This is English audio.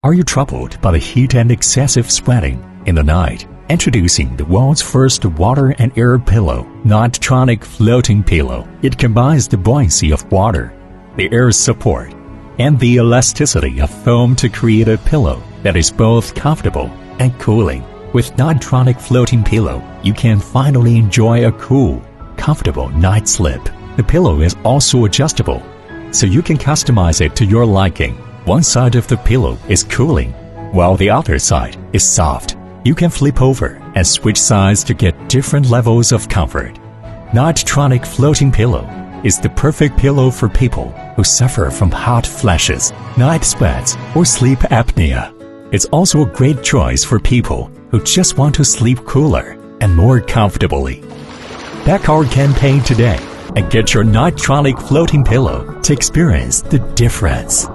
Are you troubled by the heat and excessive sweating in the night? Introducing the world's first water and air pillow, Nitetronic floating pillow. It combines the buoyancy of water, the air's support, and the elasticity of foam to create a pillow that is both comfortable and cooling. With Nitetronic floating pillow, you can finally enjoy a cool, comfortable night's sleep. The pillow is also adjustable, so you can customize it to your liking. One side of the pillow is cooling, while the other side is soft. You can flip over and switch sides to get different levels of comfort. Nitetronic floating pillow is the perfect pillow for people who suffer from hot flashes, night sweats, or sleep apnea. It's also a great choice for people who just want to sleep cooler and more comfortably. Back our campaign today and get your Nitetronic floating pillow to experience the difference.